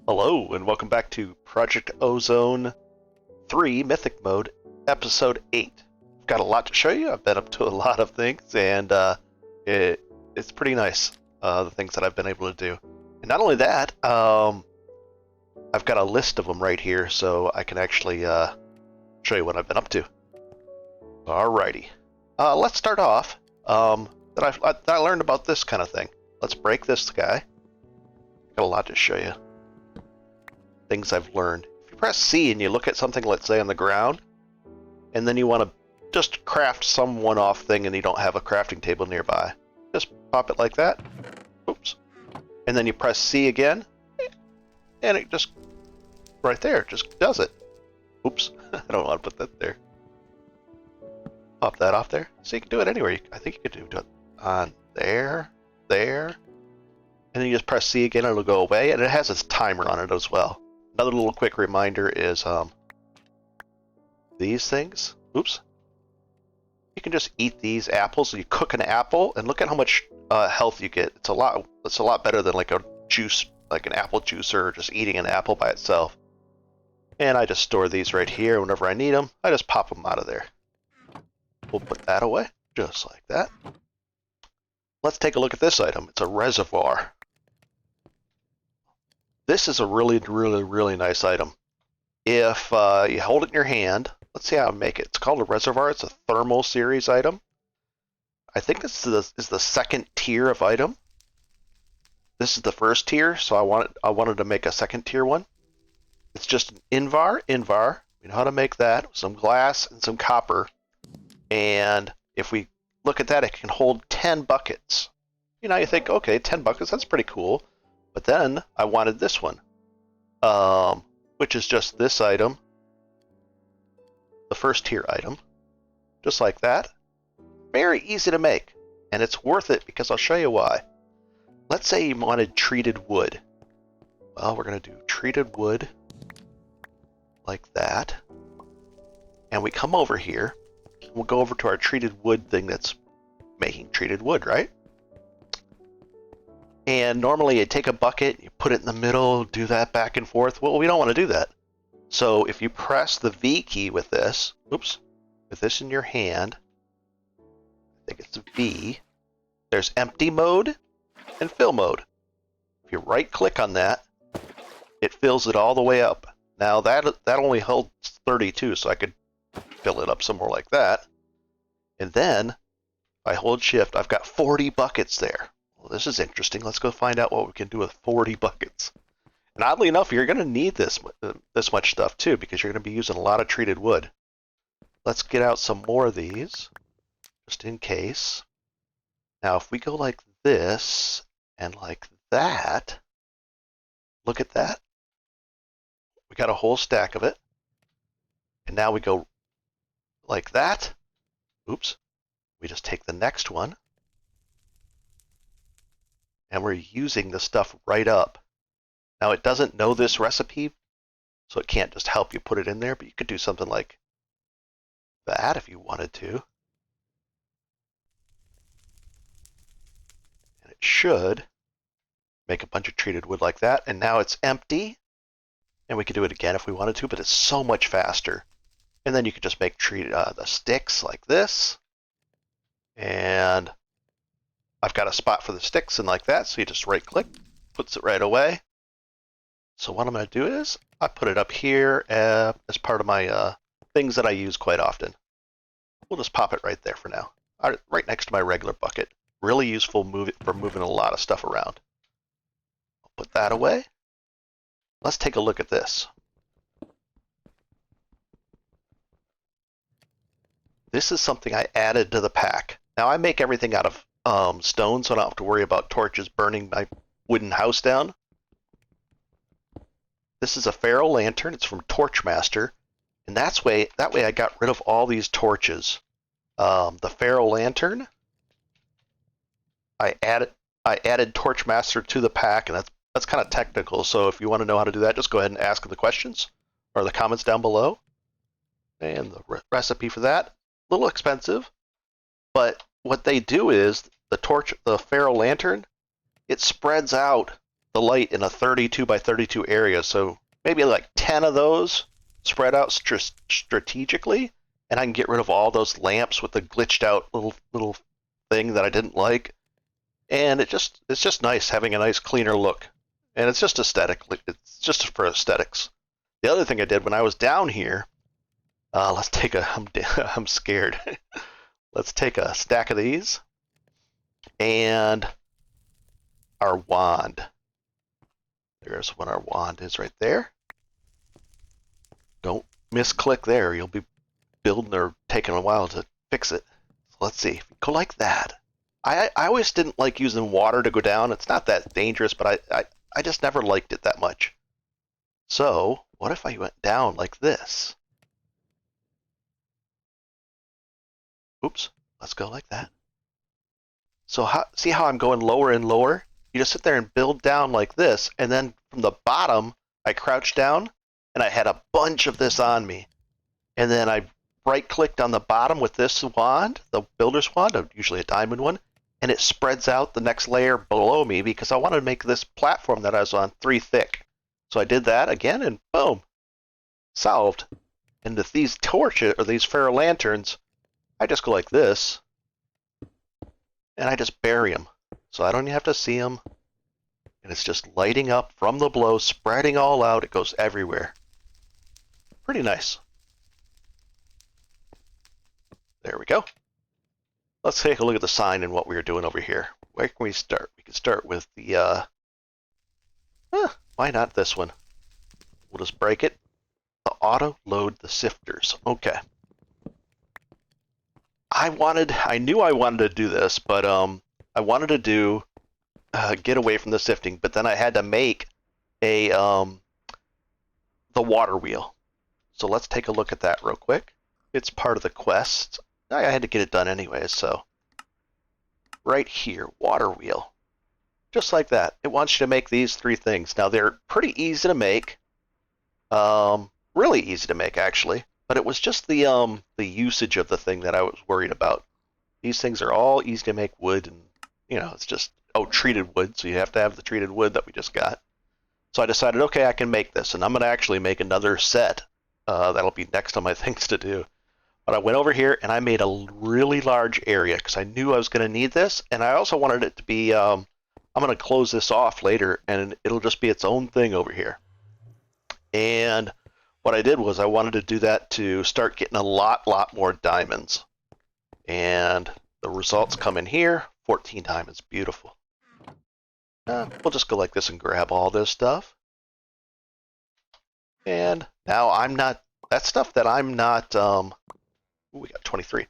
Hello, and welcome back to Project Ozone 3 Mythic Mode, Episode 8. I've got a lot to show you. I've been up to a lot of things, and it's pretty nice, the things that I've been able to do. And not only that, I've got a list of them right here, so I can actually show you what I've been up to. Alrighty. Let's start off. That I learned about this kind of thing. Let's break this guy. Got a lot to show you. Things I've learned. If you press C and you look at something, let's say on the ground, and then you want to just craft some one-off thing and you don't have a crafting table nearby, just pop it like that. Oops. And then you press C again, and it just, right there, just does it. Oops. I don't want to put that there. Pop that off there. So you can do it anywhere. I think you could do it on there, there, and then you just press C again and it'll go away, and it has its timer on it as well. Another little quick reminder is these things. Oops. You can just eat these apples. You cook an apple, and look at how much health you get. It's a lot better than like a juice, like an apple juicer, or just eating an apple by itself. And I just store these right here. Whenever I need them, I just pop them out of there. We'll put that away, just like that. Let's take a look at this item. It's a reservoir. This is a really nice item. If you hold it in your hand, let's see how I make it. It's called a reservoir. It's a thermal series item. I think this is the second tier of item. This is the first tier, so I wanted to make a second tier one. It's just an invar. We know how to make that. Some glass and some copper. And if we look at that, it can hold 10 buckets. You know, you think, okay, 10 buckets, that's pretty cool. But then I wanted this one, which is just this item, the first tier item, just like that. Very easy to make, and it's worth it because I'll show you why. Let's say you wanted treated wood. Well, we're going to do treated wood like that. And we come over here, and we'll go over to our treated wood thing that's making treated wood, right? And normally you take a bucket, you put it in the middle, do that back and forth. Well, we don't want to do that. So if you press the V key with this, oops, with this in your hand, I think it's V, there's empty mode and fill mode. If you right click on that, it fills it all the way up. Now that only holds 32, so I could fill it up some more like that. And then if I hold shift, I've got 40 buckets there. Well, this is interesting. Let's go find out what we can do with 40 buckets. And oddly enough, you're going to need this much stuff too, because you're going to be using a lot of treated wood. Let's get out some more of these, just in case. Now, if we go like this and like that, look at that. We got a whole stack of it. And now we go like that. Oops. We just take the next one. And we're using the stuff right up. Now it doesn't know this recipe, so it can't just help you put it in there, but you could do something like that if you wanted to. And it should make a bunch of treated wood like that, and now it's empty. And we could do it again if we wanted to, but it's so much faster. And then you could just make the sticks like this. And I've got a spot for the sticks and like that, so you just right click, puts it right away. So what I'm going to do is I put it up here as part of my things that I use quite often. We'll just pop it right there for now, right next to my regular bucket. Really useful for moving a lot of stuff around. I'll put that away. Let's take a look at this. This is something I added to the pack. Now I make everything out of stone, so I don't have to worry about torches burning my wooden house down. This is a ferro lantern. It's from Torchmaster, and that way I got rid of all these torches. The ferro lantern, I added Torchmaster to the pack, and that's kind of technical. So if you want to know how to do that, just go ahead and ask the questions or the comments down below. And the recipe for that, a little expensive, but what they do is the ferro lantern, it spreads out the light in a 32 by 32 area, so maybe like 10 of those spread out strategically, and I can get rid of all those lamps with the glitched out little thing that I didn't like. And it's just nice having a nice cleaner look. And it's just aesthetic. It's just for aesthetics. The other thing I did when I was down here, let's take a, I'm scared. Let's take a stack of these and our wand. There's what our wand is right there. Don't misclick there. You'll be building or taking a while to fix it. So let's see. Go like that. I always didn't like using water to go down. It's not that dangerous, but I just never liked it that much. So what if I went down like this? Oops. Let's go like that. So see how I'm going lower and lower? You just sit there and build down like this, and then from the bottom, I crouched down, and I had a bunch of this on me. And then I right-clicked on the bottom with this wand, the builder's wand, usually a diamond one, and it spreads out the next layer below me because I wanted to make this platform that I was on 3 thick. So I did that again, and boom, solved. And with these torches, or these ferro lanterns, I just go like this, and I just bury them. So I don't even have to see them. And it's just lighting up from the blow, spreading all out. It goes everywhere. Pretty nice. There we go. Let's take a look at the sign and what we were doing over here. Where can we start? We can start with the, why not this one? We'll just break it. The auto load the sifters. Okay. I knew I wanted to do this, but I wanted to do get away from the sifting, but then I had to make a the water wheel. So let's take a look at that real quick. It's part of the quest. I had to get it done anyways, so right here, water wheel. Just like that. It wants you to make these 3 things. Now they're pretty easy to make. Really easy to make actually, but it was just the usage of the thing that I was worried about. These things are all easy to make wood, and it's just treated wood, so you have to have the treated wood that we just got. So I decided, okay, I can make this, and I'm going to actually make another set. That'll be next on my things to do. But I went over here and I made a really large area because I knew I was going to need this, and I also wanted it to be, I'm going to close this off later, and it'll just be its own thing over here. And what I did was I wanted to do that to start getting a lot more diamonds. And the results come in here, 14 diamonds, beautiful. We'll just go like this and grab all this stuff. And now I'm not, that stuff that I'm not, we got 23,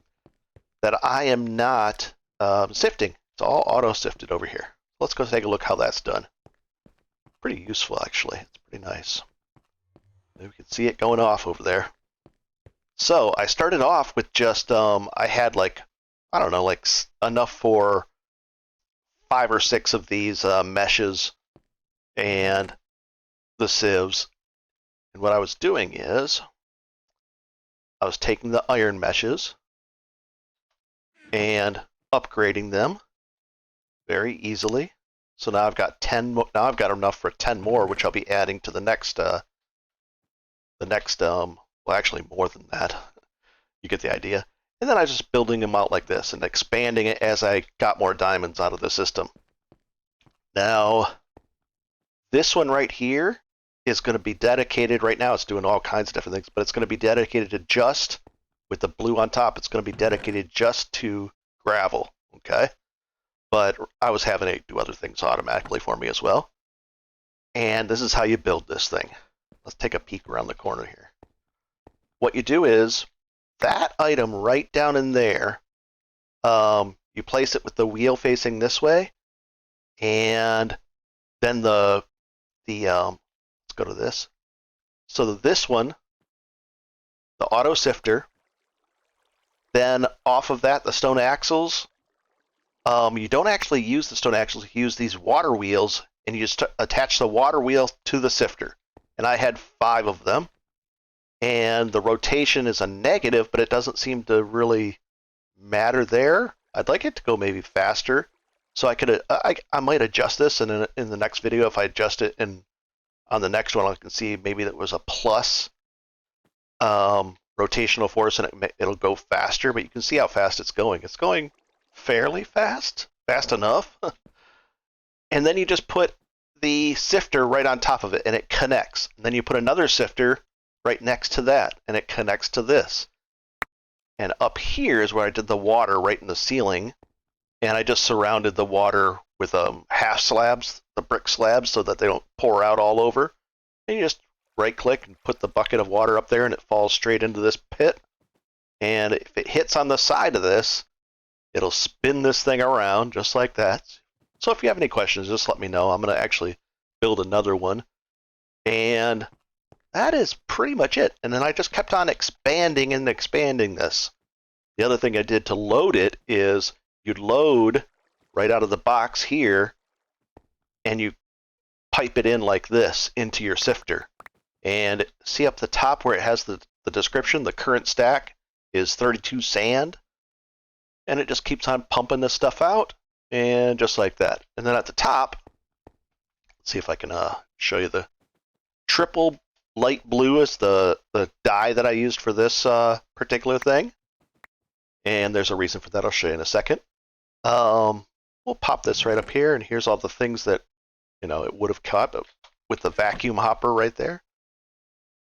that I am not sifting. It's all auto-sifted over here. Let's go take a look how that's done. Pretty useful, actually. It's pretty nice. We can see it going off over there. So I started off with just, I had like, I don't know, like enough for 5 or 6 of these meshes and the sieves. And what I was doing is I was taking the iron meshes and upgrading them very easily. So now I've got 10. Now I've got enough for 10 more, which I'll be adding to the next. Well, actually more than that. You get the idea. And then I was just building them out like this and expanding it as I got more diamonds out of the system. Now, this one right here is going to be dedicated, right now it's doing all kinds of different things, but it's going to be dedicated to just, with the blue on top, it's going to be dedicated just to gravel, okay? But I was having it do other things automatically for me as well. And this is how you build this thing. Let's take a peek around the corner here. What you do is, that item right down in there, you place it with the wheel facing this way, and then let's go to this. So this one, the auto sifter, then off of that, the stone axles. You don't actually use the stone axles, you use these water wheels, and you just attach the water wheel to the sifter. And I had 5 of them. And the rotation is a negative, but it doesn't seem to really matter there. I'd like it to go maybe faster. So I might adjust this, and in the next video, if I adjust it, and on the next one I can see maybe that was a plus rotational force, and it'll go faster. But you can see how fast it's going. It's going fairly fast, fast enough. And then you just put the sifter right on top of it, and it connects. And then you put another sifter right next to that, and it connects to this. And up here is where I did the water right in the ceiling, and I just surrounded the water with half slabs, the brick slabs, so that they don't pour out all over. And you just right-click and put the bucket of water up there, and it falls straight into this pit. And if it hits on the side of this, it'll spin this thing around just like that. So if you have any questions, just let me know. I'm going to actually build another one. And that is pretty much it. And then I just kept on expanding and expanding this. The other thing I did to load it is you'd load right out of the box here, and you pipe it in like this into your sifter. And see up the top where it has the description, the current stack is 32 sand. And it just keeps on pumping this stuff out, and just like that. And then at the top, let's see if I can show you the triple light blue is the dye that I used for this particular thing. And there's a reason for that. I'll show you in a second. We'll pop this right up here, and here's all the things that it would have cut with the vacuum hopper right there.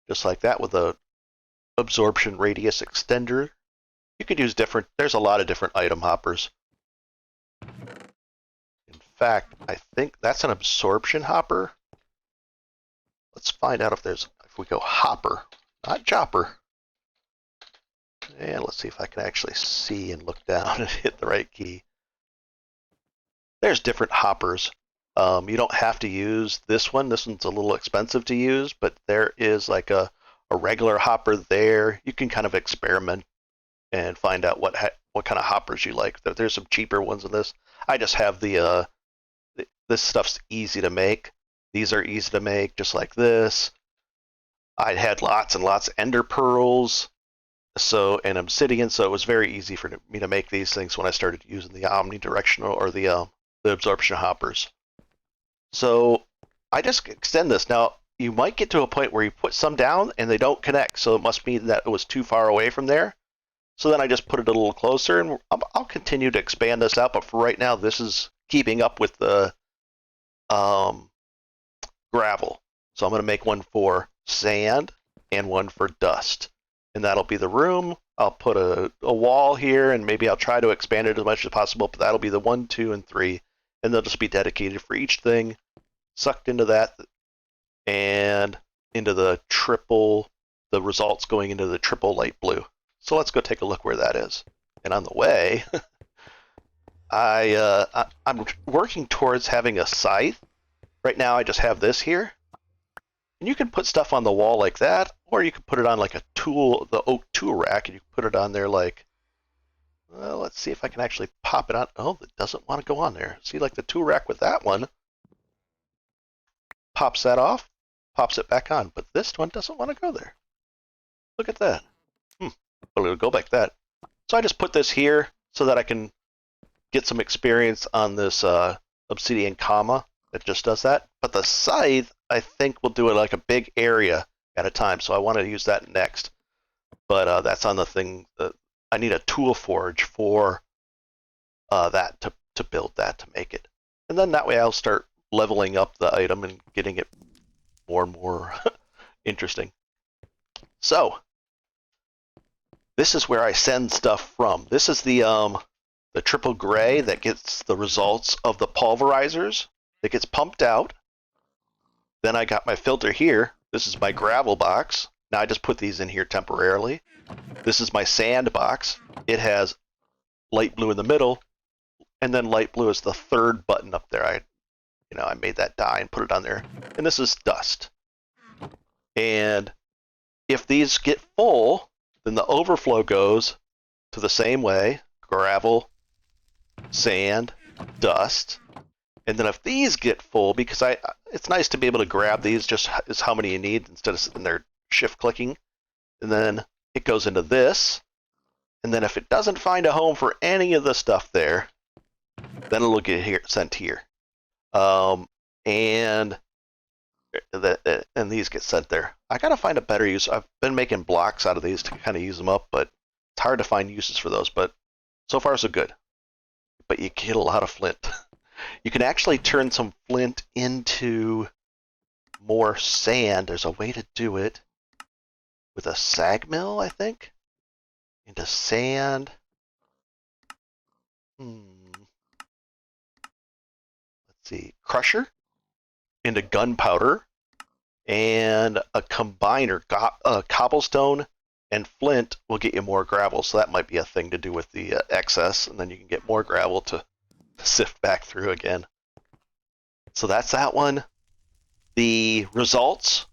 Just like that, with a absorption radius extender. You could use there's a lot of different item hoppers. In fact, I think that's an absorption hopper. Let's find out if we go hopper, not chopper. And let's see if I can actually see and look down and hit the right key. There's different hoppers. You don't have to use this one. This one's a little expensive to use, but there is like a regular hopper there. You can kind of experiment and find out what kind of hoppers you like. There's some cheaper ones in this. I just have this stuff's easy to make. These are easy to make, just like this. I had lots and lots of ender pearls, and obsidian, so it was very easy for me to make these things when I started using the omnidirectional or the absorption hoppers. So I just extend this. Now, you might get to a point where you put some down and they don't connect, so it must mean that it was too far away from there. So then I just put it a little closer, and I'll continue to expand this out, but for right now, this is keeping up with the gravel. So I'm going to make one for sand and one for dust. And that'll be the room. I'll put a wall here, and maybe I'll try to expand it as much as possible, but that'll be the 1, 2, and 3. And they'll just be dedicated for each thing, sucked into that, and into the results going into the triple light blue. So let's go take a look where that is. And on the way, I'm working towards having a scythe. Right now I just have this here. And you can put stuff on the wall like that, or you can put it on like a tool, the oak tool rack, and you can put it on there like, well, let's see if I can actually pop it on. Oh, it doesn't want to go on there. See, like the tool rack with that one, pops that off, pops it back on. But this one doesn't want to go there. Look at that. But it'll go like that. So I just put this here so that I can get some experience on this obsidian comma that just does that. But the scythe, I think, will do it like a big area at a time. So I want to use that next. But that's on the thing. I need a tool forge for that to build that, to make it. And then that way I'll start leveling up the item and getting it more and more interesting. So this is where I send stuff from. This is the triple gray that gets the results of the pulverizers that gets pumped out. Then I got my filter here. This is my gravel box. Now I just put these in here temporarily. This is my sand box. It has light blue in the middle, and then light blue is the third button up there. I made that dye and put it on there. And this is dust. And if these get full, then the overflow goes to the same way: gravel, sand, dust. And then if these get full, because it's nice to be able to grab these just as how many you need instead of sitting there shift clicking. And then it goes into this. And then if it doesn't find a home for any of the stuff there, then it'll get here sent here. And and these get sent there. I gotta find a better use. I've been making blocks out of these to kind of use them up, but it's hard to find uses for those. But so far so good. But you get a lot of flint. You can actually turn some flint into more sand. There's a way to do it with a sag mill, I think. Into sand. Let's see. Crusher. Into gunpowder. And a combiner. Cobblestone and flint will get you more gravel. So that might be a thing to do with the excess. And then you can get more gravel to sift back through again. So that's that one. The results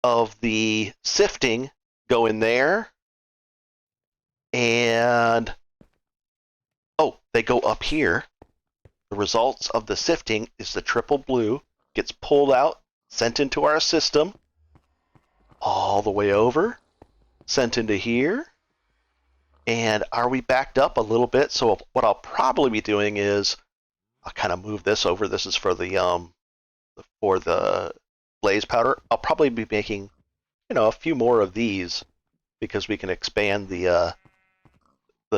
of the sifting go in there. And they go up here. The results of the sifting is the triple blue, gets pulled out, sent into our system, all the way over, sent into here. And are we backed up a little bit? So what I'll probably be doing is I'll kind of move this over. This is for the blaze powder. I'll probably be making, a few more of these because we can expand the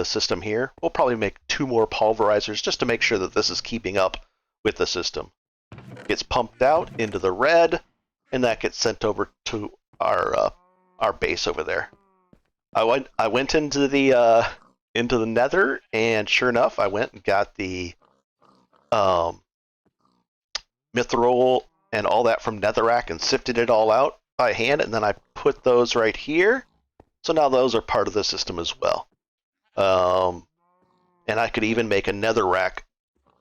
system here. We'll probably make 2 more pulverizers just to make sure that this is keeping up with the system. Gets pumped out into the red, and that gets sent over to our base over there. I went into the nether, and sure enough, I went and got the mithril and all that from netherrack and sifted it all out by hand, and then I put those right here. So now those are part of the system as well. And I could even make a netherrack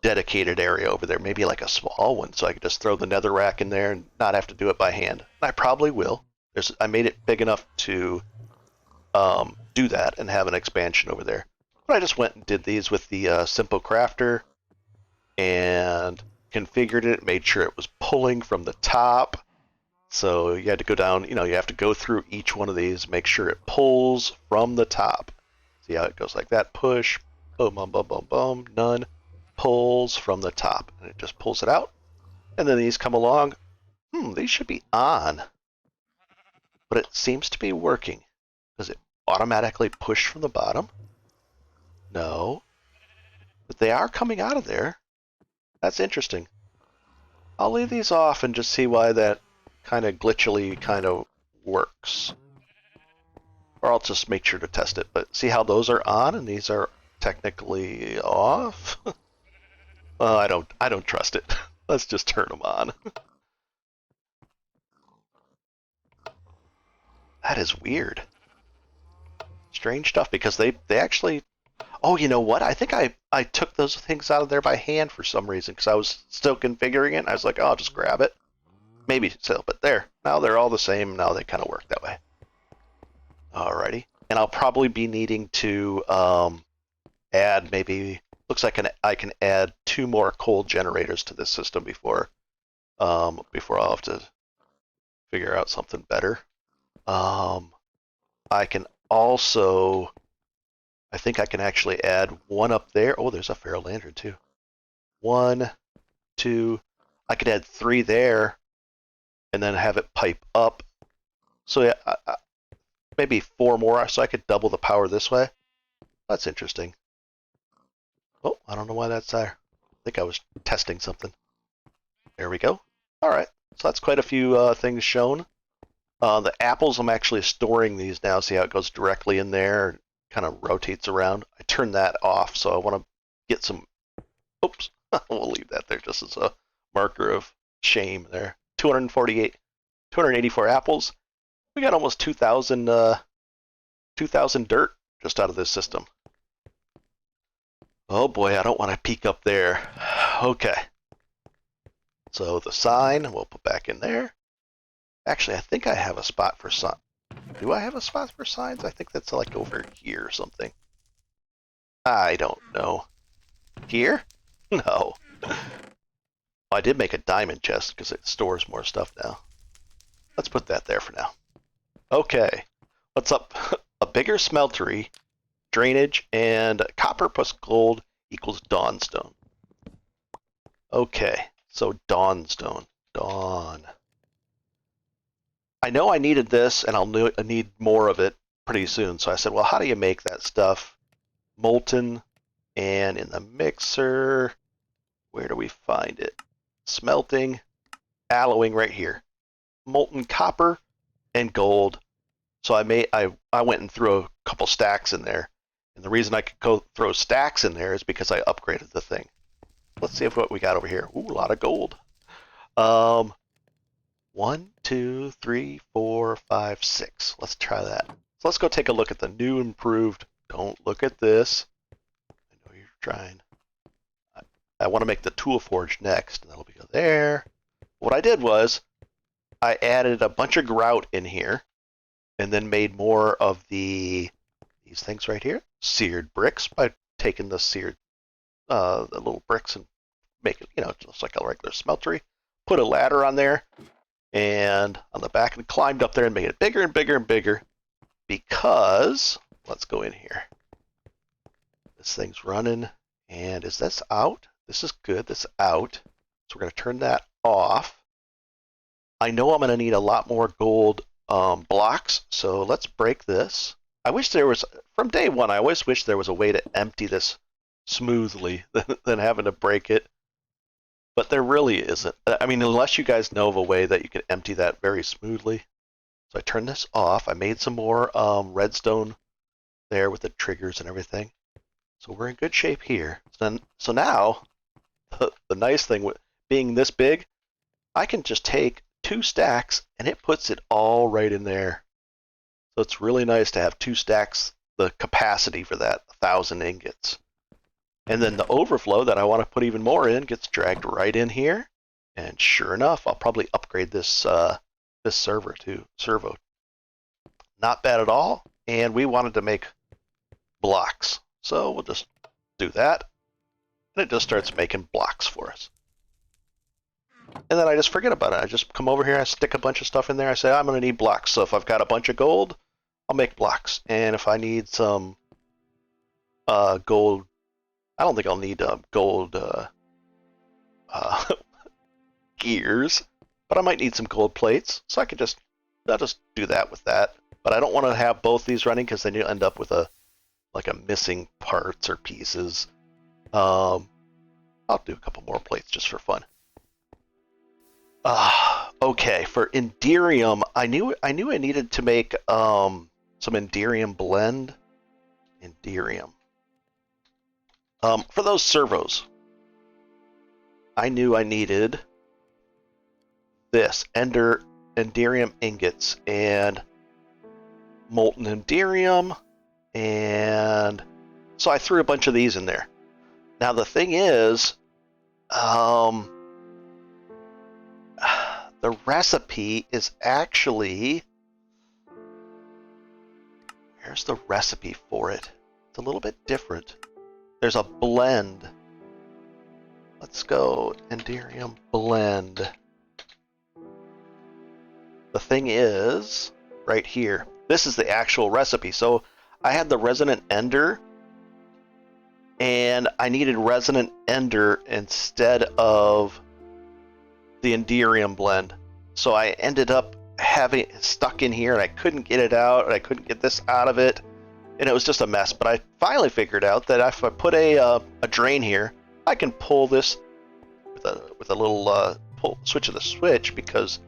dedicated area over there, maybe like a small one, so I could just throw the netherrack in there and not have to do it by hand. I probably will. I made it big enough to do that and have an expansion over there. But I just went and did these with the simple crafter and configured it, made sure it was pulling from the top. So you had to go down, you have to go through each one of these, make sure it pulls from the top. See how it goes like that? Push, boom, boom, boom, boom, boom, none. Pulls from the top, and it just pulls it out. And then these come along. These should be on. But it seems to be working. Does it automatically push from the bottom? No. But they are coming out of there. That's interesting. I'll leave these off and just see why that kind of glitchily kind of works. Or I'll just make sure to test it. But see how those are on and these are technically off? Well, I don't trust it. Let's just turn them on. That is weird. Strange stuff because they actually... Oh, you know what? I think I took those things out of there by hand for some reason because I was still configuring it. And I was like, oh, I'll just grab it. Maybe so, but there. Now they're all the same. Now they kind of work that way. Alrighty. And I'll probably be needing to add maybe... Looks like I can add 2 more coal generators to this system before I'll have to figure out something better. I can also... I think I can actually add 1 up there. Oh, there's a feral lantern too. 1, 2. I could add 3 there, and then have it pipe up. So yeah, maybe 4 more, so I could double the power this way. That's interesting. Oh, I don't know why that's there. I think I was testing something. There we go. All right, so that's quite a few things shown. The apples, I'm actually storing these now. See how it goes directly in there? Kind of rotates around. I turned that off, so I want to get some... Oops, we'll leave that there just as a marker of shame there. 284 apples. We got almost 2,000 dirt just out of this system. Oh boy, I don't want to peek up there. Okay. So the sign, we'll put back in there. Actually, I think I have a spot for sign. Do I have a spot for signs? I think that's like over here or something. I don't know. Here? No. I did make a diamond chest because it stores more stuff now. Let's put that there for now. Okay. What's up? A bigger smeltery, drainage, and copper plus gold equals dawnstone. Okay, so Dawnstone. Dawn. I know I needed this, and I need more of it pretty soon. So I said, well, how do you make that stuff? Molten, and in the mixer, where do we find it? Smelting, alloying right here. Molten copper and gold. So I went and threw a couple stacks in there. And the reason I could go throw stacks in there is because I upgraded the thing. Let's see what we got over here. Ooh, a lot of gold. Um, 1, 2, 3, 4, 5, 6. Let's try that. So let's go take a look at the new improved. Don't look at this. I know you're trying. I want to make the tool forge next, and that'll be there. What I did was I added a bunch of grout in here, and then made more of these things right here, seared bricks, by taking the seared the little bricks and make it, just like a regular smeltery. Put a ladder on there and on the back, and climbed up there and made it bigger and bigger and bigger. Because let's go in here. This thing's running, and is this out? This is good. This is out. So we're going to turn that off. I know I'm going to need a lot more gold blocks, so let's break this. I wish there was, from day one, I always wish there was a way to empty this smoothly than having to break it. But there really isn't. I mean, unless you guys know of a way that you can empty that very smoothly. So I turned this off. I made some more redstone there with the triggers and everything. So we're in good shape here. So now, the nice thing with being this big, I can just take 2 stacks and it puts it all right in there. So it's really nice to have 2 stacks, the capacity for that, 1,000 ingots. And then the overflow that I want to put even more in gets dragged right in here. And sure enough, I'll probably upgrade this this servo. Not bad at all. And we wanted to make blocks. So we'll just do that. And it just starts making blocks for us. And then I just forget about it. I just come over here, I stick a bunch of stuff in there. I say, I'm going to need blocks. So if I've got a bunch of gold, I'll make blocks. And if I need some gold, I don't think I'll need gold gears, but I might need some gold plates. So I'll just do that with that. But I don't want to have both these running because then you end up with a missing parts or pieces. I'll do a couple more plates just for fun. Okay, for Enderium, I knew I needed to make some Enderium blend. Enderium. For those servos, I knew I needed this Enderium ingots and molten Enderium, and so I threw a bunch of these in there. Now the thing is, the recipe is actually, where's the recipe for it? It's a little bit different. There's a blend. Let's go Enderium blend. The thing is, right here, this is the actual recipe. So I had the Resonant Ender, and I needed Resonant Ender instead of the Enderium blend. So I ended up having it stuck in here, and I couldn't get it out, and I couldn't get this out of it, and it was just a mess. But I finally figured out that if I put a drain here, I can pull this with a little switch of the switch, because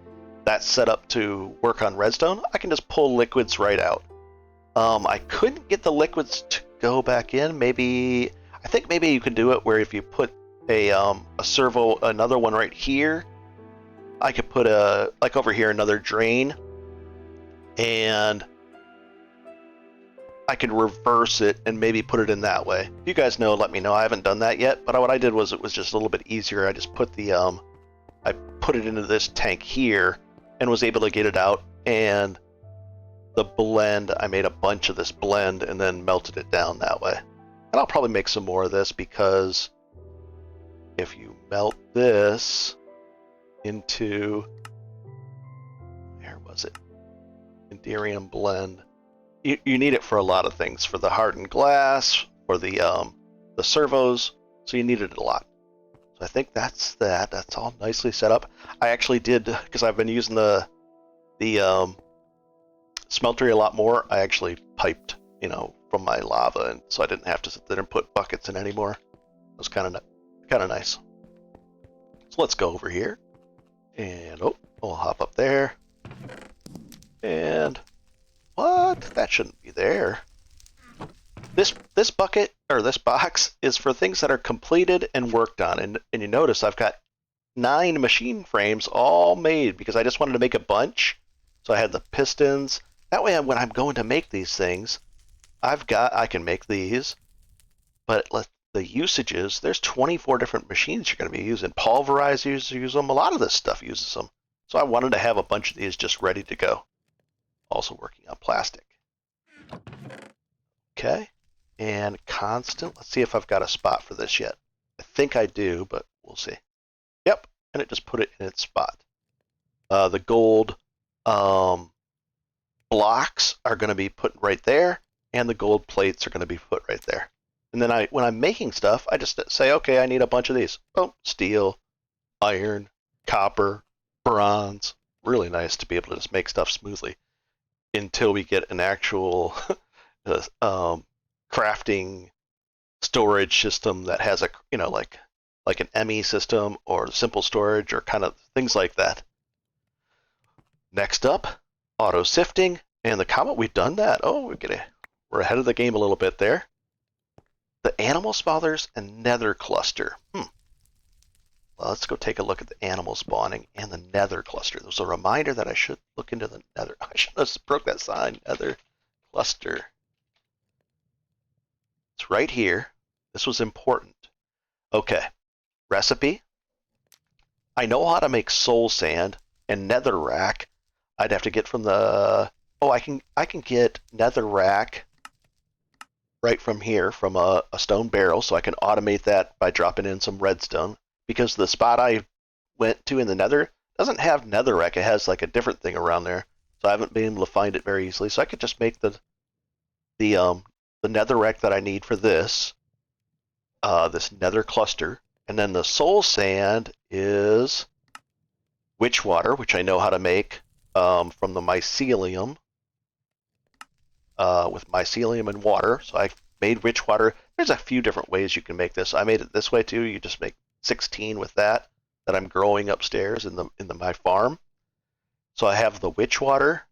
that's set up to work on redstone. I can just pull liquids right out. I couldn't get the liquids to go back in. I think maybe you can do it where if you put a servo, another one right here, I could put like over here, another drain, and I could reverse it and maybe put it in that way. If you guys know, let me know. I haven't done that yet, but what I did was, it was just a little bit easier. I just put I put it into this tank here and was able to get it out. And the blend, I made a bunch of this blend and then melted it down that way. And I'll probably make some more of this, because if you melt this into, where was it? Enderium blend. You need it for a lot of things, for the hardened glass, for the servos, so you need it a lot. So I think that's that. That's all nicely set up. I actually did, because I've been using the smeltery a lot more. I actually piped, from my lava, and so I didn't have to sit there and put buckets in anymore. It was kind of nice. So let's go over here, and we'll hop up there. And what? That shouldn't be there. This bucket or this box is for things that are completed and worked on, and you notice I've got 9 machine frames all made because I just wanted to make a bunch. So I had the pistons. That way, when I'm going to make these things, I can make these. But the usages, there's 24 different machines you're going to be using. Pulverizers use them. A lot of this stuff uses them. So I wanted to have a bunch of these just ready to go. Also working on plastic. Okay. And constant. Let's see if I've got a spot for this yet. I think I do, but we'll see. Yep. And it just put it in its spot. The gold blocks are going to be put right there, and the gold plates are going to be put right there. And then when I'm making stuff, I just say, okay, I need a bunch of these. Oh, steel, iron, copper, bronze. Really nice to be able to just make stuff smoothly until we get an actual crafting storage system that has like an ME system or simple storage or kind of things like that. Next up, auto sifting, and the comment we've done that. Oh, we're ahead of the game a little bit there. The animal spawners and nether cluster. Well, let's go take a look at the animal spawning and the nether cluster. There's a reminder that I should look into the nether. I should have broke that sign. Nether cluster. It's right here. This was important. Okay. Recipe. I know how to make soul sand and nether rack. I'd have to get from the... Oh, I can get nether rack right from here, from a stone barrel, so I can automate that by dropping in some redstone. Because the spot I went to in the nether doesn't have netherrack. It has like a different thing around there, so I haven't been able to find it very easily. So I could just make the netherrack that I need for this nether cluster, and then the soul sand is witch water, which I know how to make from the mycelium. With mycelium and water, so I made witch water. There's a few different ways you can make this. I made it this way too. You just make 16 with that I'm growing upstairs in my farm. So I have the witch water,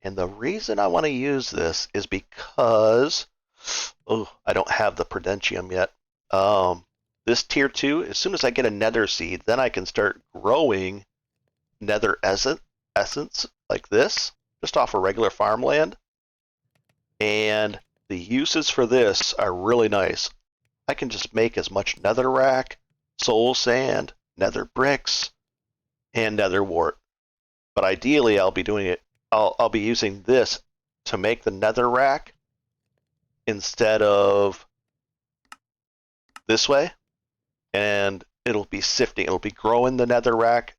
and the reason I want to use this is because I don't have the Prudentium yet. This tier 2, as soon as I get a nether seed, then I can start growing nether essence like this, just off of regular farmland. And the uses for this are really nice. I can just make as much netherrack, soul sand, nether bricks, and nether wart. But ideally, I'll be using this to make the netherrack instead of this way. And it'll be sifting. It'll be growing the netherrack,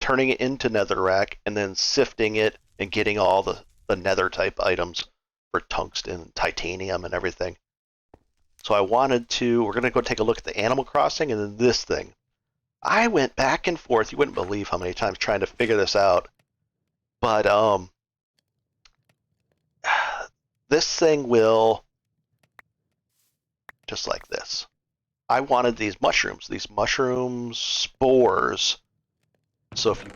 turning it into netherrack, and then sifting it and getting all the nether type items for tungsten, titanium, and everything. So we're going to go take a look at the Animal Crossing and then this thing. I went back and forth. You wouldn't believe how many times trying to figure this out. But this thing will, just like this. I wanted these mushroom spores. So if you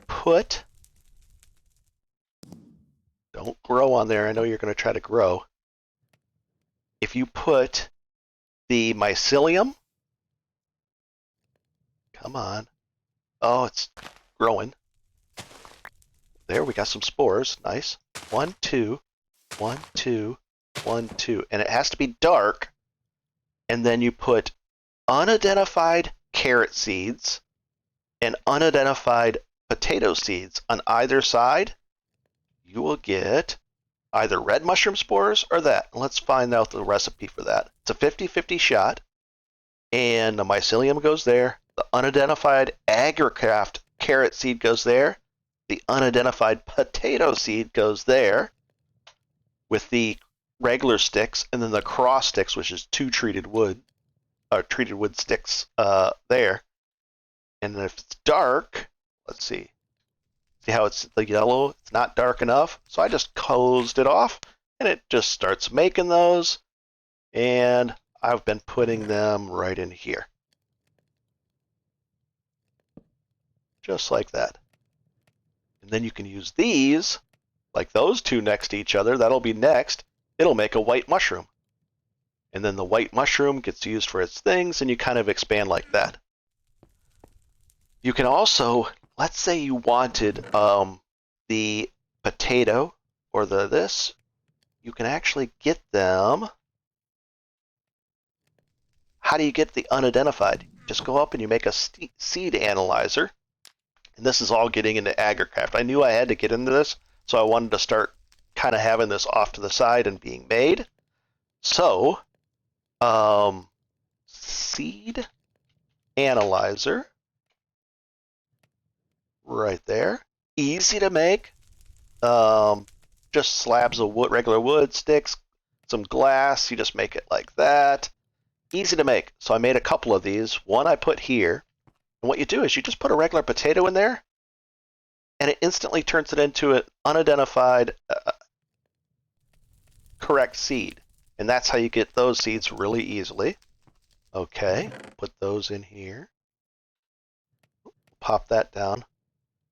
don't grow on there. I know you're going to try to grow. If you put the mycelium, come on. Oh, it's growing. There, we got some spores. Nice. 1, 2, 1, 2, 1, 2. And it has to be dark. And then you put unidentified carrot seeds and unidentified potato seeds on either side. You will get either red mushroom spores or that. Let's find out the recipe for that. It's a 50-50 shot, and the mycelium goes there. The unidentified agricraft carrot seed goes there. The unidentified potato seed goes there with the regular sticks, and then the cross sticks, which is 2 treated wood sticks there. And if it's dark, let's see. See how it's the yellow? It's not dark enough. So I just closed it off, and it just starts making those. And I've been putting them right in here. Just like that. And then you can use these, like those two next to each other. That'll be next. It'll make a white mushroom. And then the white mushroom gets used for its things, and you kind of expand like that. You can also, let's say you wanted the potato or this, you can actually get them. How do you get the unidentified? Just go up and you make a seed analyzer. And this is all getting into AgriCraft. I knew I had to get into this, so I wanted to start kind of having this off to the side and being made. So, seed analyzer, right there. Easy to make. Just slabs of wood, regular wood, sticks, some glass. You just make it like that. Easy to make. So I made a couple of these. One I put here. And what you do is you just put a regular potato in there, and it instantly turns it into an unidentified correct seed. And that's how you get those seeds really easily. Okay, put those in here. Pop that down.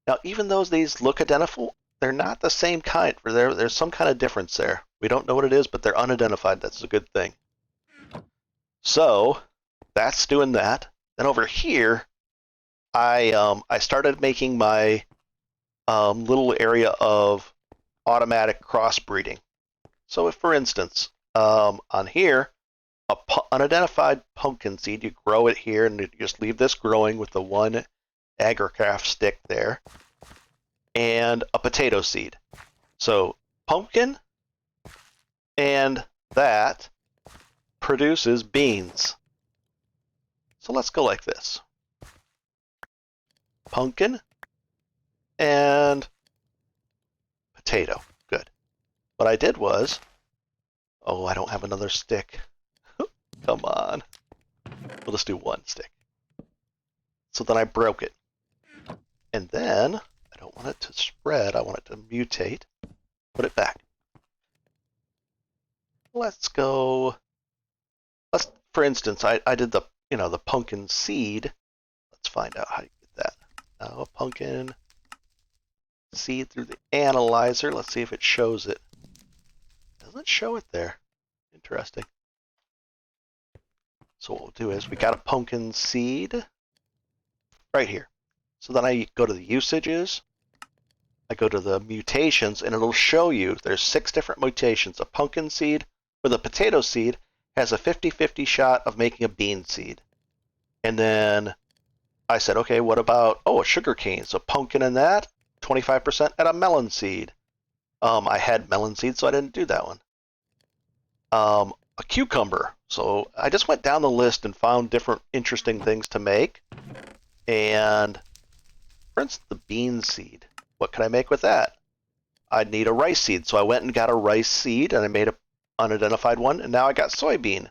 Now, even though these look identical, they're not the same kind. There's some kind of difference there. We don't know what it is, but they're unidentified. That's a good thing. So that's doing that. Then over here, I started making my little area of automatic crossbreeding. So if, for instance, on here, unidentified pumpkin seed, you grow it here, and you just leave this growing with the one AgriCraft stick there, and a potato seed. So pumpkin and that produces beans. So let's go like this. Pumpkin and potato. Good. What I did was, oh, I don't have another stick. Come on. We'll just do one stick. So then I broke it. And then, I don't want it to spread, I want it to mutate. Put it back. Let's go, for instance, I did the, the pumpkin seed. Let's find out how you get that. Now a pumpkin seed through the analyzer. Let's see if it shows it. Doesn't show it there. Interesting. So what we'll do is we got a pumpkin seed right here. So then I go to the usages, I go to the mutations, and it'll show you there's 6 different mutations. A pumpkin seed with a potato seed has a 50-50 shot of making a bean seed. And then I said, okay, what about, a sugar cane? So pumpkin in that, 25% at a melon seed. I had melon seed, so I didn't do that one. A cucumber. So I just went down the list and found different interesting things to make. And for instance, the bean seed. What can I make with that? I'd need a rice seed. So I went and got a rice seed, and I made an unidentified one, and now I got soybean.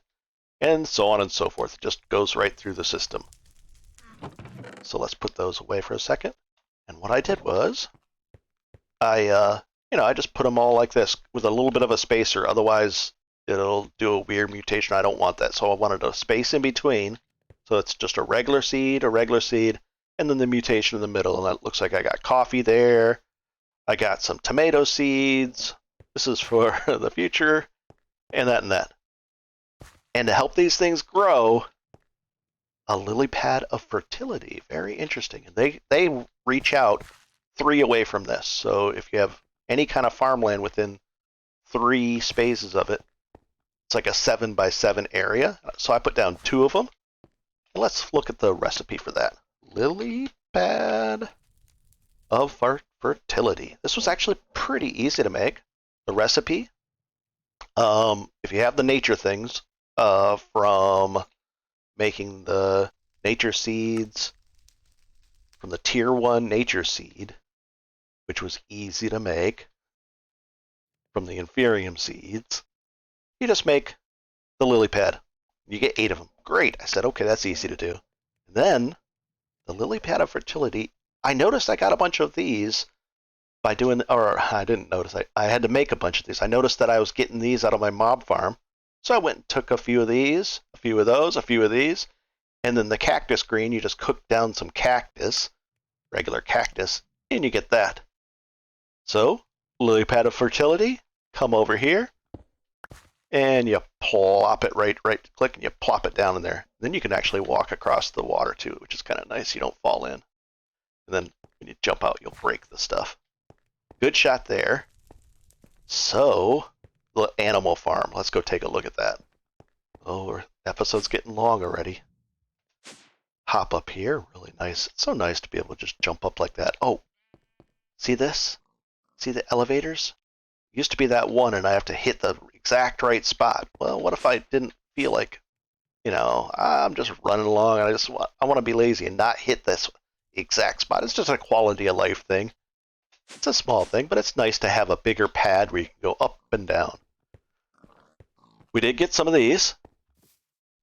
And so on and so forth. It just goes right through the system. So let's put those away for a second. And what I did was, I just put them all like this with a little bit of a spacer. Otherwise, it'll do a weird mutation. I don't want that. So I wanted a space in between. So it's just a regular seed, and then the mutation in the middle. And that looks like I got coffee there. I got some tomato seeds. This is for the future, and that and that. And to help these things grow, a lily pad of fertility. Very interesting. And they reach out 3 away from this. So if you have any kind of farmland within 3 spaces of it, it's like a 7x7 area. So I put down 2 of them. And let's look at the recipe for that. Lily pad of fertility. This was actually pretty easy to make. The recipe, if you have the nature things, from making the nature seeds, from the tier 1 nature seed, which was easy to make, from the inferium seeds, you just make the lily pad. You get 8 of them. Great. I said, okay, that's easy to do. And then the lily pad of fertility. I noticed I got a bunch of these by doing, or I didn't notice, I had to make a bunch of these. I noticed that I was getting these out of my mob farm. So I went and took a few of these, a few of those, a few of these, and then the cactus green, you just cook down some cactus, regular cactus, and you get that. So, lily pad of fertility, come over here, and you plop it right click, and you plop it down in there. Then you can actually walk across the water too, which is kind of nice. You don't fall in. And then when you jump out, you'll break the stuff. Good shot there. So, the animal farm. Let's go take a look at that. Oh, our episode's getting long already. Hop up here. Really nice. It's so nice to be able to just jump up like that. Oh, see this? See the elevators? It used to be that one, and I have to hit the exact right spot. Well, what if I didn't feel like, I'm just running along, and I want to be lazy and not hit this exact spot. It's just a quality of life thing. It's a small thing, but it's nice to have a bigger pad where you can go up and down. We did get some of these.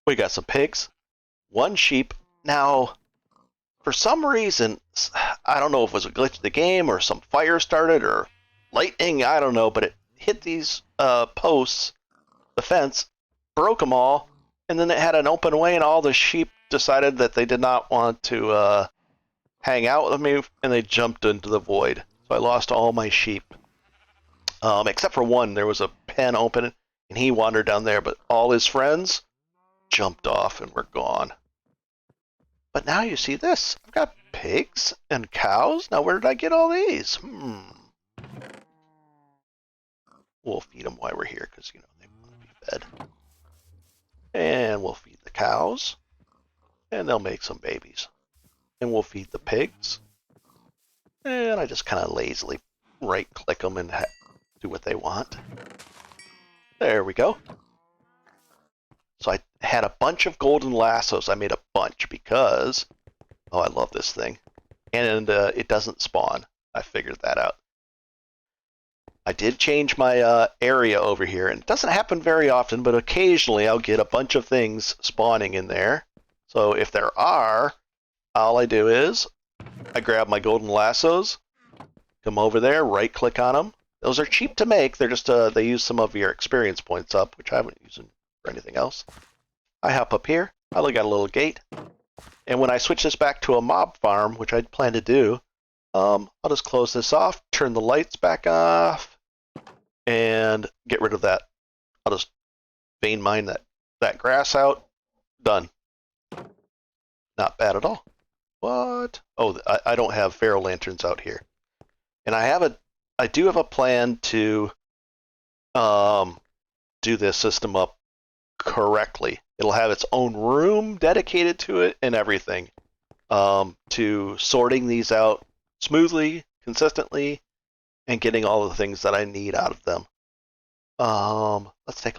We got some pigs, one sheep. Now, for some reason, I don't know if it was a glitch of the game or some fire started or lightning, I don't know, but it hit these posts, the fence, broke them all, and then it had an open way, and all the sheep decided that they did not want to hang out with me, and they jumped into the void. So I lost all my sheep. Except for one, there was a pen open, and he wandered down there, but all his friends jumped off and were gone. But now you see this. I've got pigs and cows. Now where did I get all these? We'll feed them while we're here, because, they want to be fed. And we'll feed the cows, and they'll make some babies. And we'll feed the pigs. And I just kind of lazily right-click them and do what they want. There we go. So I had a bunch of golden lassos. I made a bunch because, I love this thing. And it doesn't spawn. I figured that out. I did change my area over here, and it doesn't happen very often, but occasionally I'll get a bunch of things spawning in there. So if there are, all I do is I grab my golden lassos, come over there, right-click on them. Those are cheap to make. They're just they use some of your experience points up, which I haven't used for anything else. I hop up here. I got a little gate, and when I switch this back to a mob farm, which I plan to do, I'll just close this off, turn the lights back off, and get rid of that. I'll just vein mine that grass out. Done. Not bad at all. What? Oh, I don't have ferro lanterns out here, and I do have a plan to do this system up correctly. It'll have its own room dedicated to it and everything, to sorting these out smoothly, consistently, and getting all the things that I need out of them.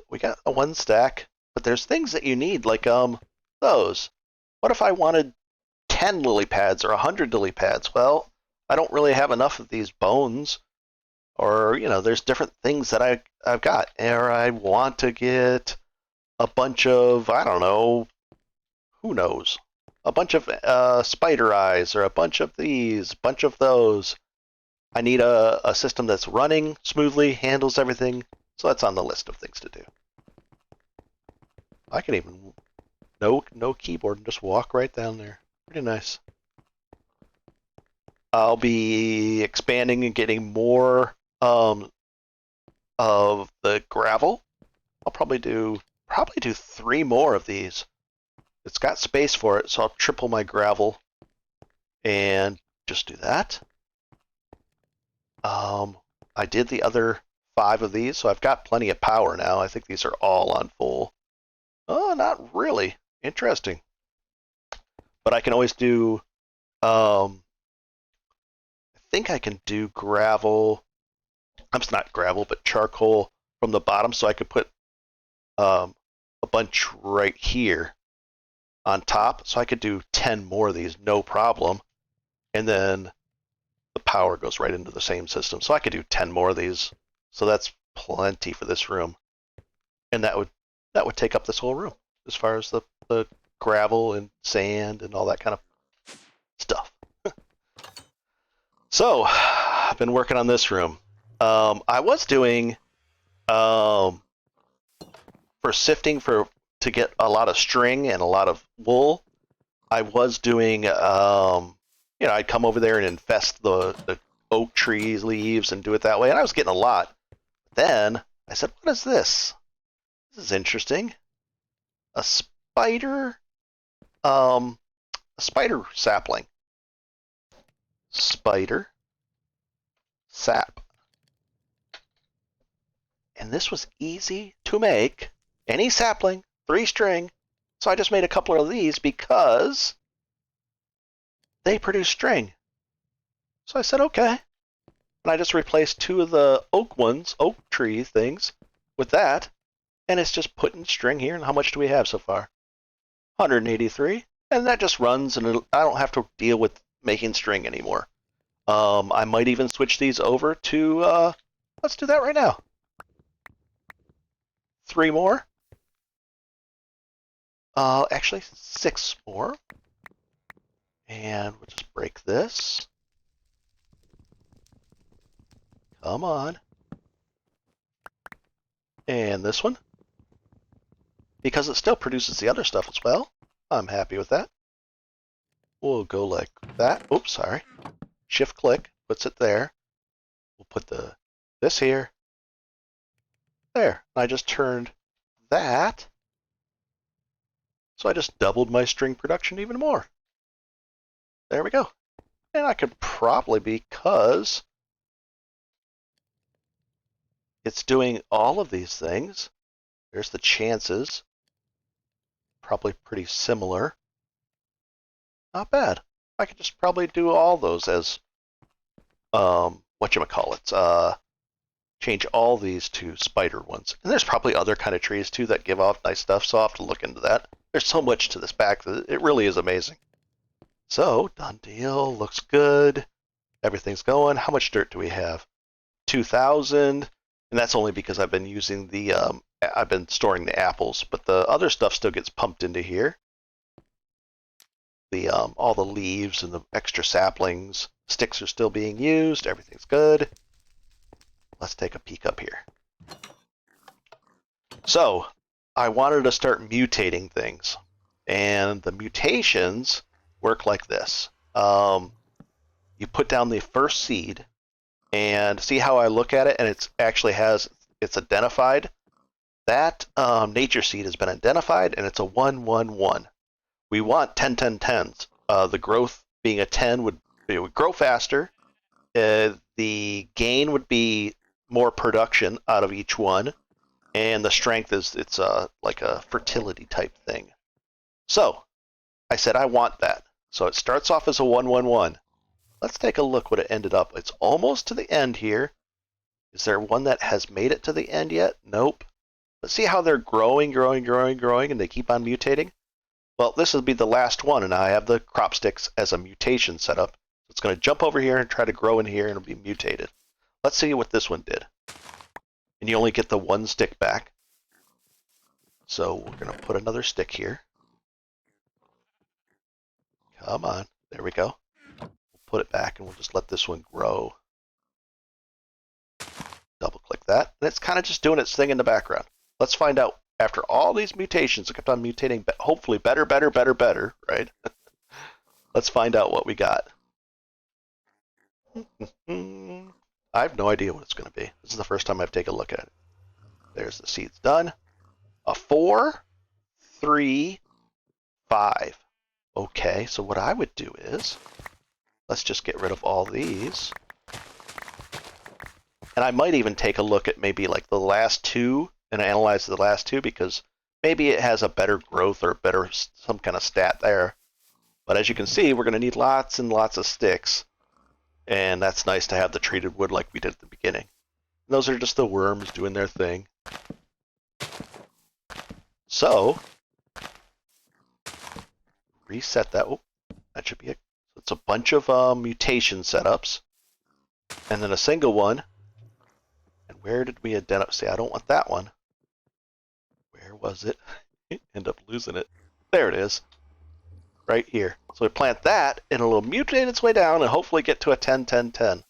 We got a 1 stack, but there's things that you need, like those. What if I wanted 10 lily pads or 100 lily pads? Well, I don't really have enough of these bones, or there's different things that I've got, or I want to get a bunch of, I don't know, who knows, a bunch of spider eyes, or a bunch of these, a bunch of those. I need a system that's running smoothly, handles everything, so that's on the list of things to do. I can even, no keyboard, and just walk right down there. Pretty nice. I'll be expanding and getting more of the gravel. I'll probably do 3 more of these. It's got space for it, so I'll triple my gravel and just do that. I did the other 5 of these, so I've got plenty of power now. I think these are all on full. Oh, not really. Interesting. But I can always do, I think I can do gravel. It's not gravel, but charcoal from the bottom, so I could put a bunch right here on top. So I could do 10 more of these, no problem. And then the power goes right into the same system. So I could do 10 more of these. So that's plenty for this room. And that would take up this whole room as far as the gravel and sand and all that kind of stuff. So, I've been working on this room. I was doing for sifting to get a lot of string and a lot of wool. I was doing, I'd come over there and infest the oak trees leaves and do it that way, and I was getting a lot. Then I said, "What is this? This is interesting. A spider, a spider sapling. Spider sap." And this was easy to make. Any sapling, 3 string. So I just made a couple of these because they produce string. So I said, okay. And I just replaced 2 of the oak tree things, with that. And it's just putting string here. And how much do we have so far? 183. And that just runs, and I don't have to deal with making string anymore. I might even switch these over to, let's do that right now. 3 more. Actually 6 more. And we'll just break this. Come on. And this one. Because it still produces the other stuff as well. I'm happy with that. We'll go like that. Oops, sorry. Shift click puts it there. We'll put this here. There. I just turned that. So I just doubled my string production even more. There we go. And I could probably, because it's doing all of these things, there's the chances. Probably pretty similar. Not bad. I could just probably do all those as, change all these to spider ones. And there's probably other kind of trees too that give off nice stuff, so I'll have to look into that. There's so much to this pack that it really is amazing. So, done deal, looks good. Everything's going. How much dirt do we have? 2,000, and that's only because I've been using I've been storing the apples, but the other stuff still gets pumped into here. All the leaves and the extra saplings, sticks are still being used. Everything's good. Let's take a peek up here. So, I wanted to start mutating things, and the mutations work like this. You put down the first seed, and see how I look at it, and it's identified. That nature seed has been identified, and it's a 1, 1, 1. We want 10, 10, 10s. The growth being a 10 it would grow faster. The gain would be more production out of each one, and the strength it's like a fertility type thing. So I said I want that. So it starts off as a 1, 1, 1. Let's take a look what it ended up. It's almost to the end here. Is there one that has made it to the end yet? Nope. But see how they're growing, and they keep on mutating? Well, this will be the last one, and I have the crop sticks as a mutation set up. It's going to jump over here and try to grow in here, and it'll be mutated. Let's see what this one did. And you only get the 1 stick back. So we're going to put another stick here. Come on. There we go. Put it back, and we'll just let this one grow. Double click that, and it's kind of just doing its thing in the background. Let's find out, after all these mutations, it kept on mutating, hopefully better, right? Let's find out what we got. I have no idea what it's going to be. This is the first time I've taken a look at it. There's the seeds done. A 4, 3, 5. Okay, so what I would do is, let's just get rid of all these. And I might even take a look at maybe like the last 2 and analyze the last 2, because maybe it has a better growth or some kind of stat there. But as you can see, we're going to need lots and lots of sticks. And that's nice to have the treated wood like we did at the beginning. And those are just the worms doing their thing. So, reset that. Oh, that should be it. It's a bunch of mutation setups. And then a single one. And where did we identify? See, I don't want that one. Where was it? End up losing it. There it is. right here. So we plant that, and it'll mutate its way down and hopefully get to a 10-10-10.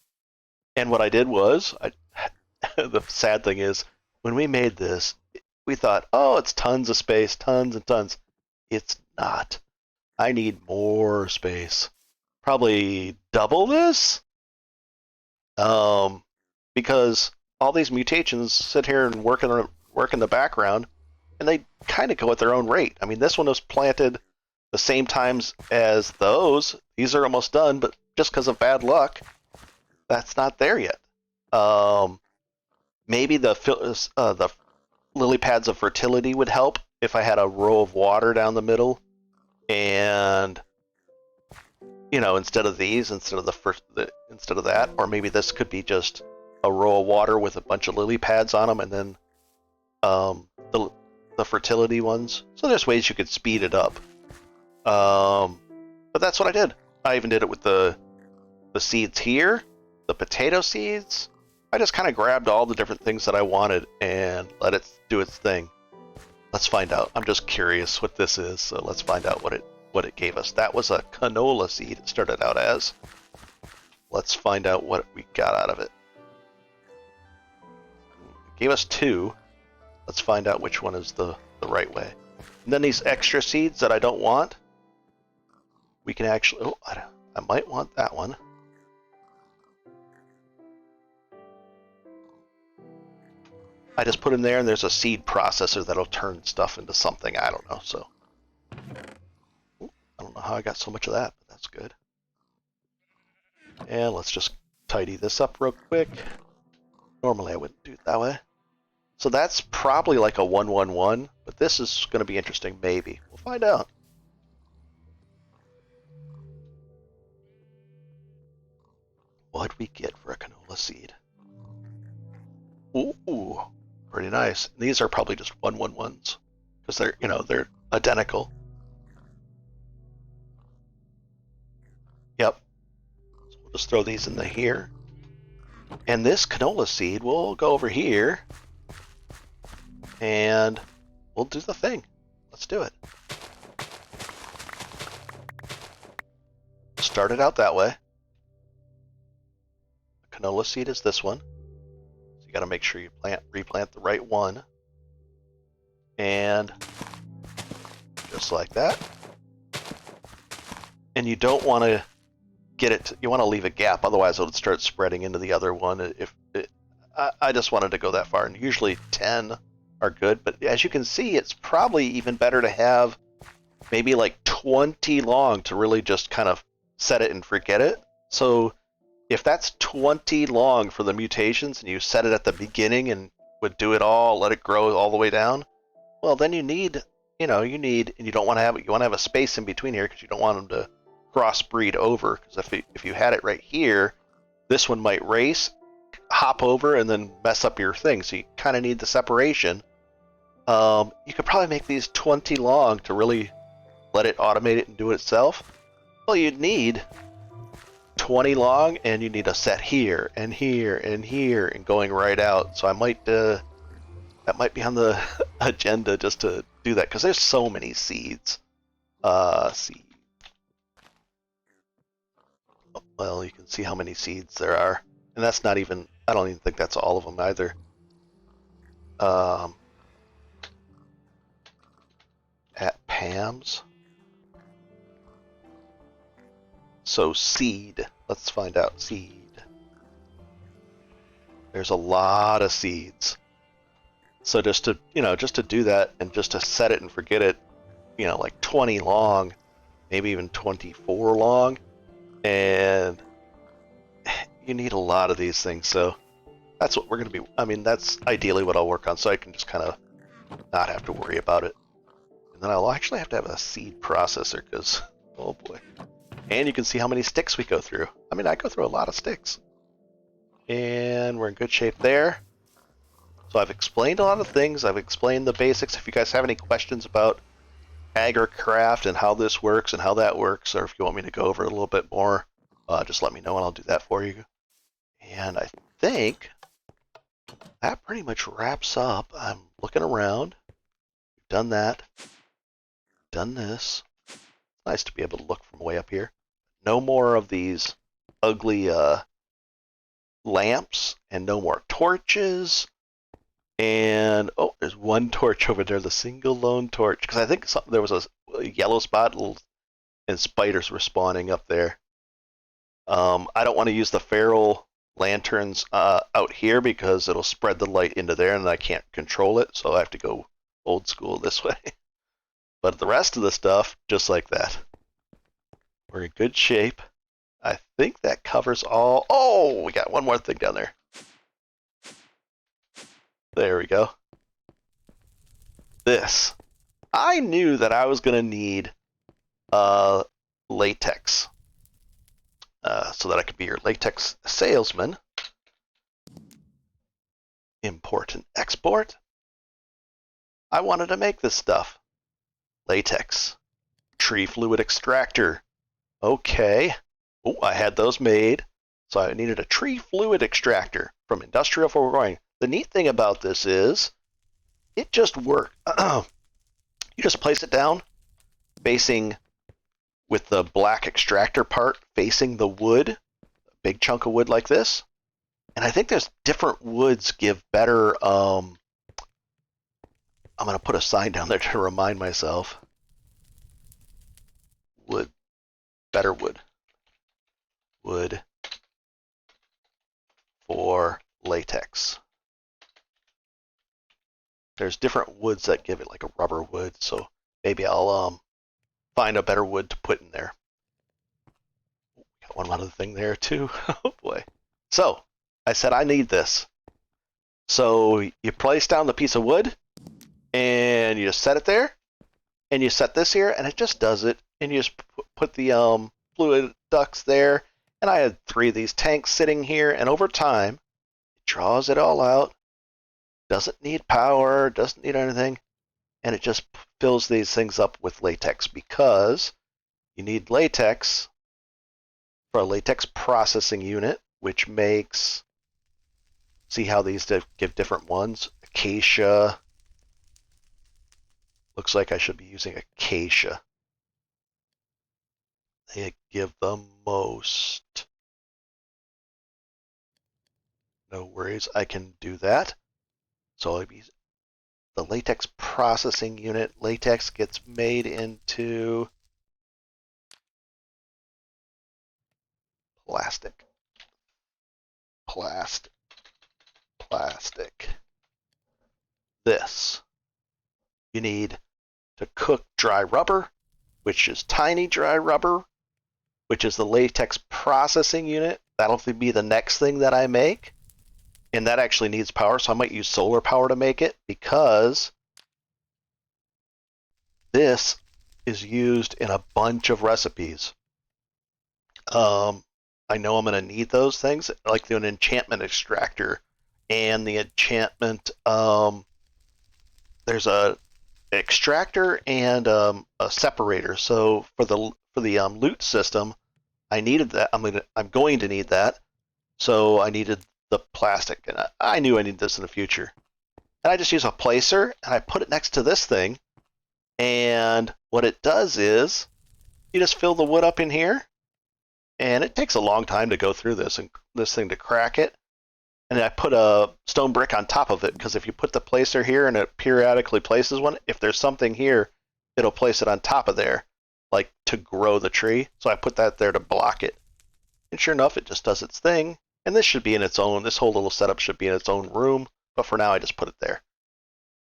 And what I did was, the sad thing is, when we made this, we thought, oh, it's tons of space, tons and tons. It's not. I need more space. Probably double this? Because all these mutations sit here and work in the background, and they kind of go at their own rate. I mean, this one was planted the same times as those. These are almost done, but just because of bad luck, that's not there yet. Maybe the lily pads of fertility would help if I had a row of water down the middle, and instead of these, instead of that, or maybe this could be just a row of water with a bunch of lily pads on them, and then the fertility ones. So there's ways you could speed it up. But that's what I did. I even did it with the seeds here, the potato seeds. I just kind of grabbed all the different things that I wanted and let it do its thing. Let's find out. I'm just curious what this is, so let's find out what it gave us. That was a canola seed it started out as. Let's find out what we got out of it. It gave us 2. Let's find out which one is the right way. And then these extra seeds that I don't want, we can actually... Oh, I might want that one. I just put in there, and there's a seed processor that'll turn stuff into something. I don't know, so... I don't know how I got so much of that, but that's good. And let's just tidy this up real quick. Normally I wouldn't do it that way. So that's probably like a 1-1-1, but this is going to be interesting, maybe. We'll find out. What'd we get for a canola seed? Ooh, pretty nice. These are probably just 1-1-1s because they're identical. Yep. So we'll just throw these in the here. And this canola seed will go over here. And we'll do the thing. Let's do it. Start it out that way. The canola seed is this one. So you got to make sure you replant the right one. And just like that. And you don't want to get it. You want to leave a gap, otherwise it would start spreading into the other one. I just wanted to go that far, and usually 10 are good, but as you can see, it's probably even better to have maybe like 20 long to really just kind of set it and forget it. So if that's 20 long for the mutations and you set it at the beginning and would do it all, let it grow all the way down, well, then you need, and you don't want to you want to have a space in between here because you don't want them to crossbreed over, because if you had it right here, this one might race, hop over, and then mess up your thing. So you kind of need the separation. You could probably make these 20 long to really let it automate it and do it itself. Well, you'd need 20 long, and you need a set here and here and here and going right out. So I might that might be on the agenda just to do that, because there's so many seeds. Seed. Well, you can see how many seeds there are, and that's not even, I don't even think that's all of them either. At Pam's. So seed, let's find out seed. There's a lot of seeds. So just to do that and just to set it and forget it, like 20 long, maybe even 24 long. And you need a lot of these things, so that's what we're going to be, that's ideally what I'll work on, so I can just kind of not have to worry about it. And then I'll actually have to have a seed processor, because, oh boy. And you can see how many sticks we go through. I go through a lot of sticks. And we're in good shape there. So I've explained a lot of things. I've explained the basics. If you guys have any questions about AgriCraft and how this works and how that works, or if you want me to go over it a little bit more, just let me know and I'll do that for you. And I think that pretty much wraps up. I'm looking around. We've done that. Done this. Nice to be able to look from way up here. No more of these ugly lamps, and no more torches. And oh, there's one torch over there, the single lone torch, because I think there was a yellow spot and spiders were spawning up there. I don't want to use the feral lanterns out here because it'll spread the light into there and I can't control it, so I have to go old school this way. But the rest of the stuff, just like that. We're in good shape. I think that covers all. Oh, we got one more thing down there. There we go. This. I knew that I was going to need latex so that I could be your latex salesman. Import and export. I wanted to make this stuff. Latex. Tree fluid extractor. Okay. Oh, I had those made. So I needed a tree fluid extractor from industrial for growing. The neat thing about this is it just works. You just place it down facing with the black extractor part facing the wood, a big chunk of wood like this. And I think there's different woods give better. I'm going to put a sign down there to remind myself. Wood. Better wood. Wood for latex. There's different woods that give it, like a rubber wood, so maybe I'll find a better wood to put in there. Got one other thing there too. Oh boy. So I said I need this. So you place down the piece of wood and you just set it there, and you set this here and it just does it, and you just put the fluid ducts there, and I had 3 of these tanks sitting here, and over time it draws it all out. Doesn't need power, doesn't need anything, and it just fills these things up with latex because you need latex for a latex processing unit, which makes, see how these give different ones? Acacia. Looks like I should be using acacia. They give the most. No worries, I can do that. So it'll be the latex processing unit. Latex gets made into plastic. Plastic. Plastic. This. You need to cook dry rubber, which is tiny dry rubber, which is the latex processing unit. That'll be the next thing that I make. And that actually needs power, so I might use solar power to make it, because this is used in a bunch of recipes. I know I'm going to need those things, like an enchantment extractor and the enchantment. There's a extractor and a separator. So for the loot system, I needed that. I'm going to need that. So I needed the plastic, and I knew I needed this in the future. And I just use a placer, and I put it next to this thing, and what it does is you just fill the wood up in here, and it takes a long time to go through this thing to crack it. And I put a stone brick on top of it, because if you put the placer here and it periodically places one, if there's something here, it'll place it on top of there, like to grow the tree. So I put that there to block it. And sure enough, it just does its thing. And this should be in its own, this whole little setup should be in its own room, but for now I just put it there.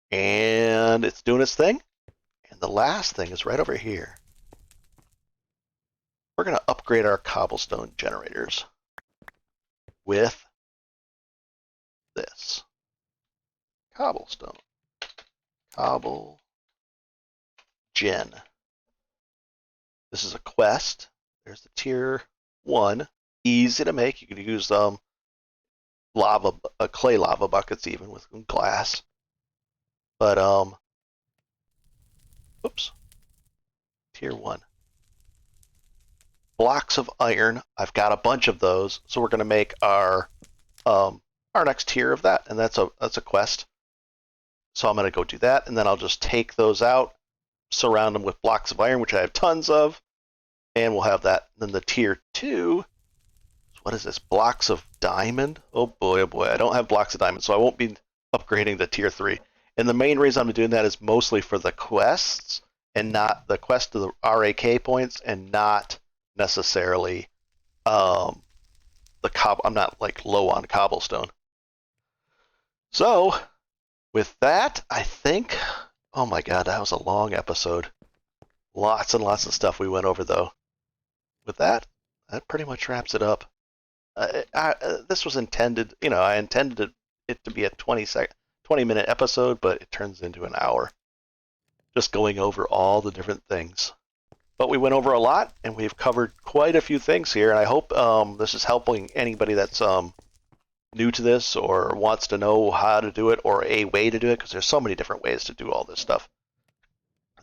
And it's doing its thing. And the last thing is right over here. We're going to upgrade our cobblestone generators with this. Cobblestone. Cobble gen. This is a quest. There's the tier 1. Easy to make. You can use clay lava buckets even with glass. But oops. Tier 1. Blocks of iron. I've got a bunch of those, so we're going to make our next tier of that, and that's a quest. So I'm going to go do that, and then I'll just take those out, surround them with blocks of iron, which I have tons of, and we'll have that. Then the tier 2, what is this? Blocks of diamond? Oh boy, I don't have blocks of diamond, so I won't be upgrading the tier 3. And the main reason I'm doing that is mostly for the quests, and not the quest to the RAK points, and not necessarily I'm not like low on cobblestone. So with that, I think, oh my god, that was a long episode. Lots and lots of stuff we went over though. With that, that pretty much wraps it up. This was intended, I intended it to be a 20-minute episode, but it turns into an hour. Just going over all the different things. But we went over a lot, and we've covered quite a few things here, and I hope this is helping anybody that's new to this or wants to know how to do it or a way to do it, because there's so many different ways to do all this stuff.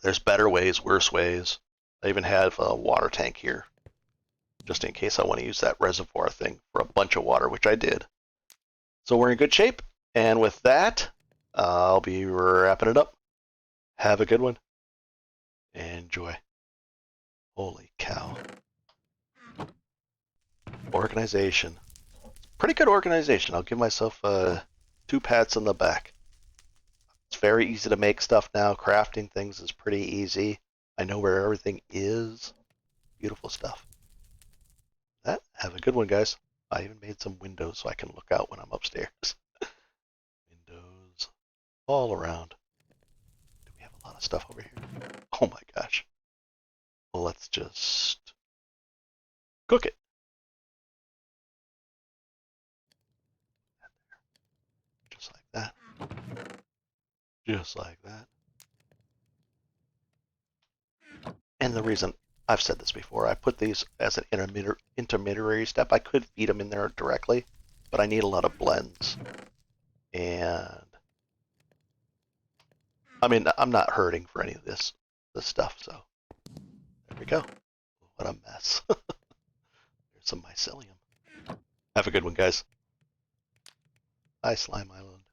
There's better ways, worse ways. I even have a water tank here, just in case I want to use that reservoir thing for a bunch of water, which I did. So we're in good shape, and with that, I'll be wrapping it up. Have a good one. Enjoy. Holy cow. Organization. Pretty good organization. I'll give myself 2 pats on the back. It's very easy to make stuff now. Crafting things is pretty easy. I know where everything is. Beautiful stuff. Have a good one, guys. I even made some windows so I can look out when I'm upstairs. Windows all around. Do we have a lot of stuff over here? Oh my gosh. Well, let's just cook it. Just like that. Just like that. And the reason, I've said this before, I put these as an intermediary step. I could feed them in there directly, but I need a lot of blends. And I mean, I'm not hurting for any of this stuff, so there we go. What a mess. There's some mycelium. Have a good one, guys. Bye, Slime Island.